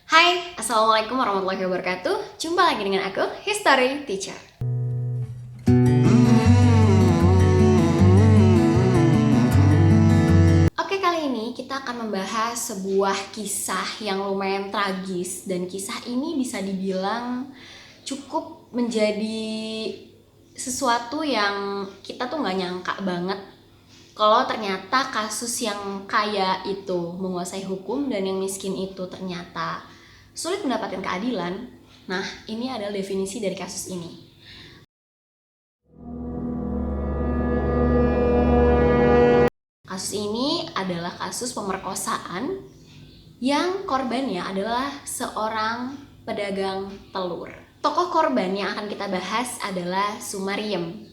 Hai, Assalamualaikum warahmatullahi wabarakatuh. Jumpa lagi dengan aku, History Teacher. Oke, kali ini kita akan membahas sebuah kisah yang lumayan tragis. Dan kisah ini bisa dibilang cukup menjadi sesuatu yang kita tuh nggak nyangka banget kalau ternyata kasus yang kaya itu menguasai hukum dan yang miskin itu ternyata sulit mendapatkan keadilan. Nah, ini adalah definisi dari kasus ini. Kasus ini adalah kasus pemerkosaan yang korbannya adalah seorang pedagang telur. Tokoh korban yang akan kita bahas adalah Sumariem.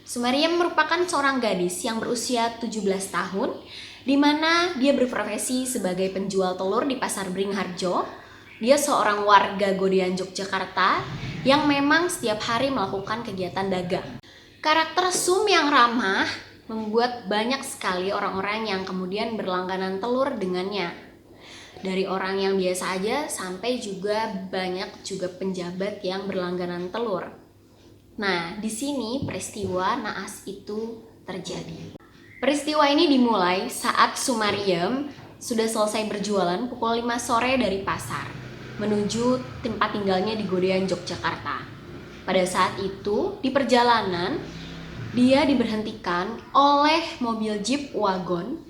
Sumariem merupakan seorang gadis yang berusia 17 tahun, di mana dia berprofesi sebagai penjual telur di Pasar Beringharjo. Dia seorang warga Godean, Yogyakarta, yang memang setiap hari melakukan kegiatan dagang. Karakter Sum yang ramah membuat banyak sekali orang-orang yang kemudian berlangganan telur dengannya. Dari orang yang biasa aja sampai juga banyak juga penjabat yang berlangganan telur. Nah, di sini peristiwa naas itu terjadi. Peristiwa ini dimulai saat Sumariem sudah selesai berjualan pukul 5 sore dari pasar, menuju tempat tinggalnya di Godean, Yogyakarta. Pada saat itu, di perjalanan, dia diberhentikan oleh mobil Jeep Wagon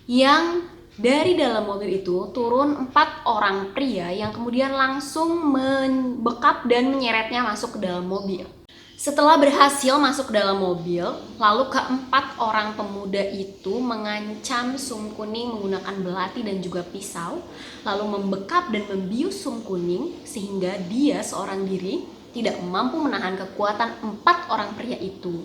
yang dari dalam mobil itu turun 4 orang pria yang kemudian langsung membekap dan menyeretnya masuk ke dalam mobil. Setelah berhasil masuk ke dalam mobil, lalu keempat orang pemuda itu mengancam Sum Kuning menggunakan belati dan juga pisau, lalu membekap dan membius Sum Kuning sehingga dia seorang diri tidak mampu menahan kekuatan 4 orang pria itu.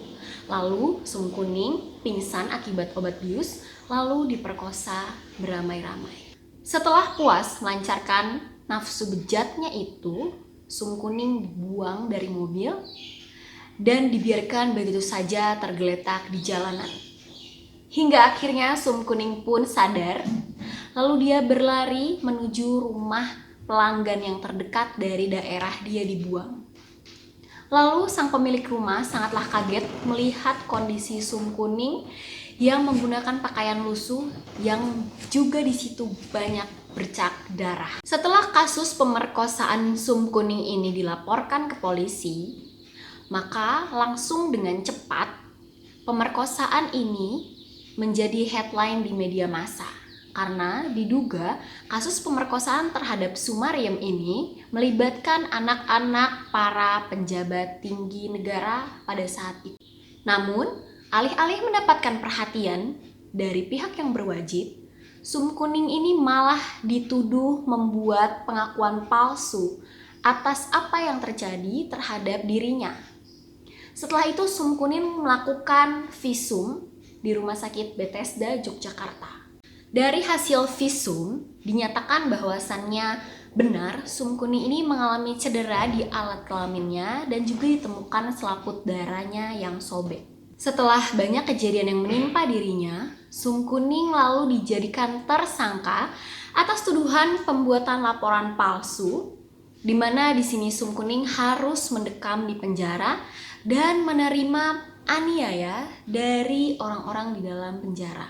Lalu Sum Kuning pingsan akibat obat bius, lalu diperkosa beramai-ramai. Setelah puas melancarkan nafsu bejatnya itu, Sum Kuning dibuang dari mobil dan dibiarkan begitu saja tergeletak di jalanan. Hingga akhirnya Sum Kuning pun sadar, lalu dia berlari menuju rumah pelanggan yang terdekat dari daerah dia dibuang. Lalu sang pemilik rumah sangatlah kaget melihat kondisi Sum Kuning yang menggunakan pakaian lusuh yang juga di situ banyak bercak darah. Setelah kasus pemerkosaan Sum Kuning ini dilaporkan ke polisi, maka langsung dengan cepat pemerkosaan ini menjadi headline di media massa karena diduga kasus pemerkosaan terhadap Sumariem ini melibatkan anak-anak para penjabat tinggi negara pada saat itu. Namun, alih-alih mendapatkan perhatian dari pihak yang berwajib, Sum Kuning ini malah dituduh membuat pengakuan palsu atas apa yang terjadi terhadap dirinya. Setelah itu Sum Kuning melakukan visum di Rumah Sakit Bethesda, Yogyakarta. Dari hasil visum dinyatakan bahwasannya benar Sum Kuning ini mengalami cedera di alat kelaminnya dan juga ditemukan selaput darahnya yang sobek. Setelah banyak kejadian yang menimpa dirinya, Sum Kuning lalu dijadikan tersangka atas tuduhan pembuatan laporan palsu, di mana di sini Sum Kuning harus mendekam di penjara dan menerima aniaya dari orang-orang di dalam penjara.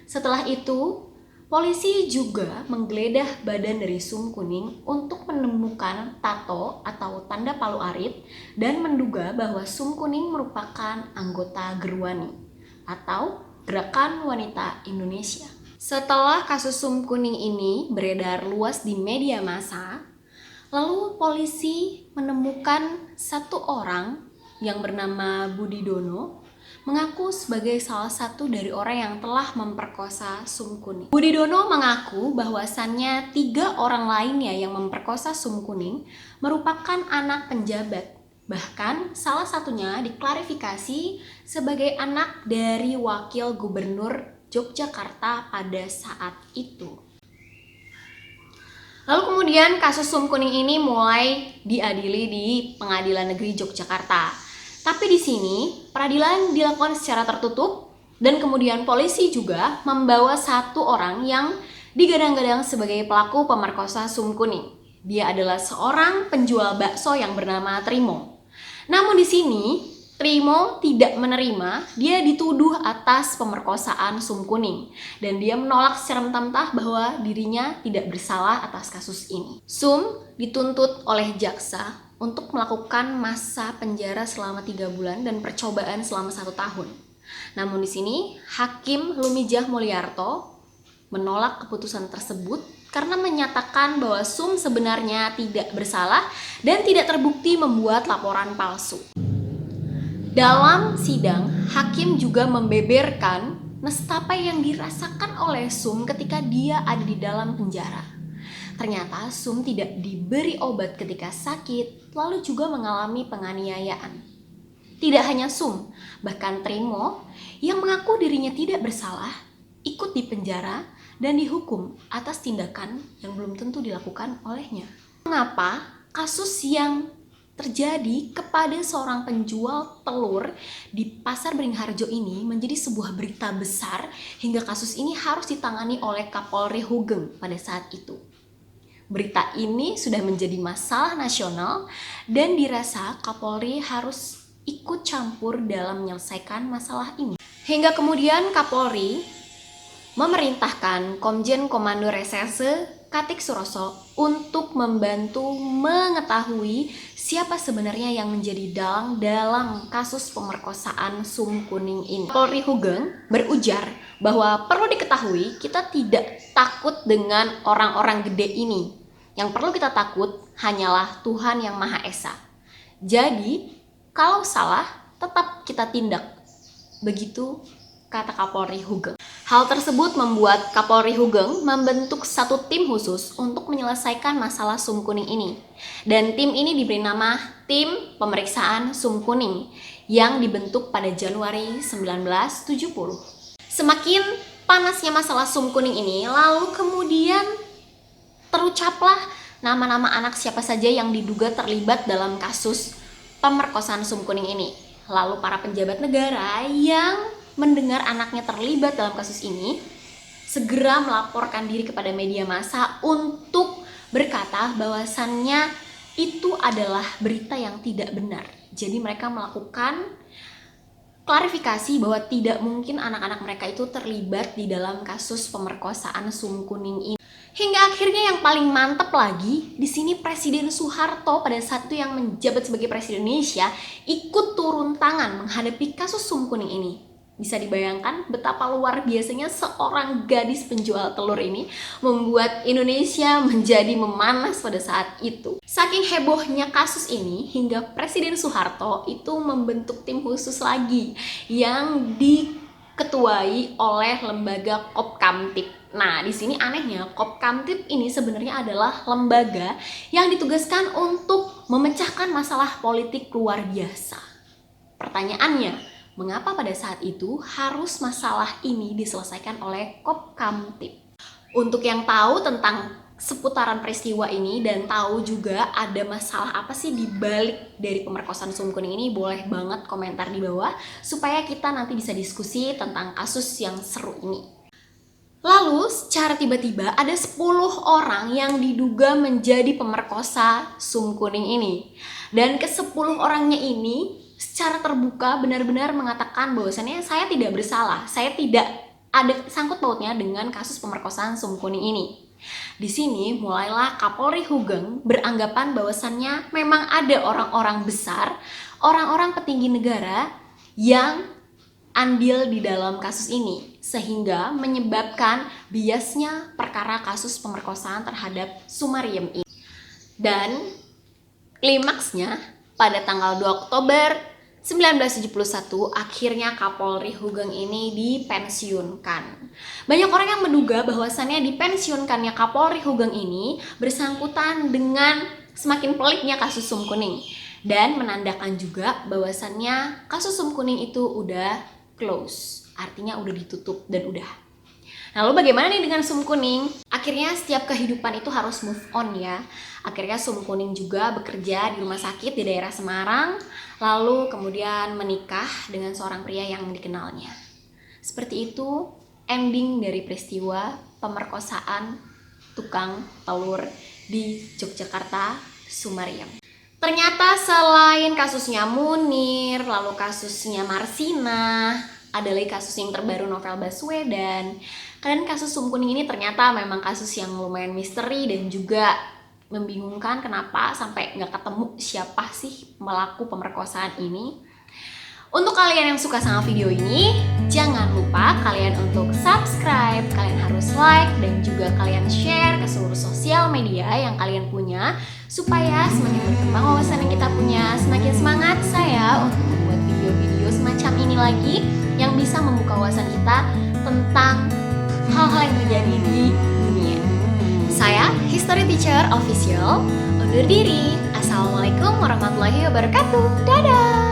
Setelah itu, polisi juga menggeledah badan dari Sum Kuning untuk menemukan tato atau tanda palu arit dan menduga bahwa Sum Kuning merupakan anggota Gerwani atau Gerakan Wanita Indonesia. Setelah kasus Sum Kuning ini beredar luas di media massa, lalu polisi menemukan satu orang yang bernama Budi Dono mengaku sebagai salah satu dari orang yang telah memperkosa Sum Kuning. Budi Dono mengaku bahwasannya 3 orang lainnya yang memperkosa Sum Kuning merupakan anak penjabat. Bahkan salah satunya diklarifikasi sebagai anak dari wakil gubernur Yogyakarta pada saat itu. Lalu kemudian kasus Sum Kuning ini mulai diadili di Pengadilan Negeri Yogyakarta. Tapi di sini peradilan dilakukan secara tertutup dan kemudian polisi juga membawa satu orang yang digadang-gadang sebagai pelaku pemerkosa Sum Kuning. Dia adalah seorang penjual bakso yang bernama Trimo. Namun di sini Trimo tidak menerima, dia dituduh atas pemerkosaan Sum Kuning dan dia menolak secara mentah-mentah bahwa dirinya tidak bersalah atas kasus ini. Sum dituntut oleh jaksa untuk melakukan masa penjara selama 3 bulan dan percobaan selama 1 tahun. Namun di sini Hakim Lumijah Mulyarto menolak keputusan tersebut karena menyatakan bahwa Sum sebenarnya tidak bersalah dan tidak terbukti membuat laporan palsu. Dalam sidang, hakim juga membeberkan nestapa yang dirasakan oleh Sum ketika dia ada di dalam penjara. Ternyata Sum tidak diberi obat ketika sakit, lalu juga mengalami penganiayaan. Tidak hanya Sum, bahkan Trimo yang mengaku dirinya tidak bersalah, ikut di penjara dan dihukum atas tindakan yang belum tentu dilakukan olehnya. Mengapa kasus yang terjadi kepada seorang penjual telur di Pasar Beringharjo ini menjadi sebuah berita besar hingga kasus ini harus ditangani oleh Kapolri Hugeng pada saat itu. Berita ini sudah menjadi masalah nasional dan dirasa Kapolri harus ikut campur dalam menyelesaikan masalah ini. Hingga kemudian Kapolri memerintahkan Komjen Komando Reserse Katik Suroso untuk membantu mengetahui siapa sebenarnya yang menjadi dalang dalam kasus pemerkosaan Sum Kuning ini. Polri Hugeng berujar bahwa perlu diketahui kita tidak takut dengan orang-orang gede ini. Yang perlu kita takut hanyalah Tuhan Yang Maha Esa. Jadi, kalau salah tetap kita tindak. Begitu kata Kapolri Hugeng. Hal tersebut membuat Kapolri Hugeng membentuk satu tim khusus untuk menyelesaikan masalah Sum Kuning ini. Dan tim ini diberi nama Tim Pemeriksaan Sum Kuning yang dibentuk pada Januari 1970. Semakin panasnya masalah Sum Kuning ini, lalu kemudian terucaplah nama-nama anak siapa saja yang diduga terlibat dalam kasus pemerkosaan Sum Kuning ini. Lalu para penjabat negara yang mendengar anaknya terlibat dalam kasus ini segera melaporkan diri kepada media massa untuk berkata bahwasannya itu adalah berita yang tidak benar. Jadi mereka melakukan klarifikasi bahwa tidak mungkin anak-anak mereka itu terlibat di dalam kasus pemerkosaan Sum Kuning ini. Hingga akhirnya yang paling mantap lagi, di sini Presiden Soeharto pada saat itu yang menjabat sebagai Presiden Indonesia ikut turun tangan menghadapi kasus Sum Kuning ini. Bisa dibayangkan betapa luar biasanya seorang gadis penjual telur ini membuat Indonesia menjadi memanas pada saat itu. Saking hebohnya kasus ini hingga Presiden Soeharto itu membentuk tim khusus lagi yang diketuai oleh lembaga Kopkamtib. Nah, di sini anehnya Kopkamtib ini sebenarnya adalah lembaga yang ditugaskan untuk memecahkan masalah politik luar biasa. Pertanyaannya, mengapa pada saat itu harus masalah ini diselesaikan oleh Kopkamtib? Untuk yang tahu tentang seputaran peristiwa ini dan tahu juga ada masalah apa sih di balik dari pemerkosaan Sum Kuning ini, boleh banget komentar di bawah supaya kita nanti bisa diskusi tentang kasus yang seru ini. Lalu secara tiba-tiba ada 10 orang yang diduga menjadi pemerkosa Sum Kuning ini. Dan ke-10 orangnya ini secara terbuka benar-benar mengatakan bahwasannya saya tidak bersalah, saya tidak ada sangkut pautnya dengan kasus pemerkosaan Sum Kuning ini. Di sini mulailah Kapolri Hugeng beranggapan bahwasannya memang ada orang-orang besar, orang-orang petinggi negara yang andil di dalam kasus ini, sehingga menyebabkan biasnya perkara kasus pemerkosaan terhadap Sumariem ini. Dan klimaksnya pada tanggal 2 Oktober 1971 akhirnya Kapolri Hugeng ini dipensiunkan. Banyak orang yang menduga bahwasannya dipensiunkannya Kapolri Hugeng ini bersangkutan dengan semakin peliknya kasus Sum Kuning dan menandakan juga bahwasannya kasus Sum Kuning itu udah close, artinya udah ditutup dan udah. Lalu bagaimana nih dengan Sum Kuning? Akhirnya setiap kehidupan itu harus move on ya. Akhirnya Sum Kuning juga bekerja di rumah sakit di daerah Semarang, lalu kemudian menikah dengan seorang pria yang dikenalnya. Seperti itu ending dari peristiwa pemerkosaan tukang telur di Yogyakarta, Sumariam. Ternyata selain kasusnya Munir, lalu kasusnya Marsina, ada lagi kasus yang terbaru Novel Baswedan. Dan kasus Sum Kuning ini ternyata memang kasus yang lumayan misteri dan juga membingungkan. Kenapa sampai nggak ketemu siapa sih pelaku pemerkosaan ini. Untuk kalian yang suka sama video ini, jangan lupa kalian untuk subscribe, kalian harus like, dan juga kalian share ke seluruh sosial media yang kalian punya, supaya semakin berkembang wawasan yang kita punya, semakin semangat saya untuk membuat video-video semacam ini lagi yang bisa membuka wawasan kita tentang hal-hal yang terjadi di dunia. Saya, History Teacher Official, undur diri. Assalamualaikum warahmatullahi wabarakatuh. Dadah!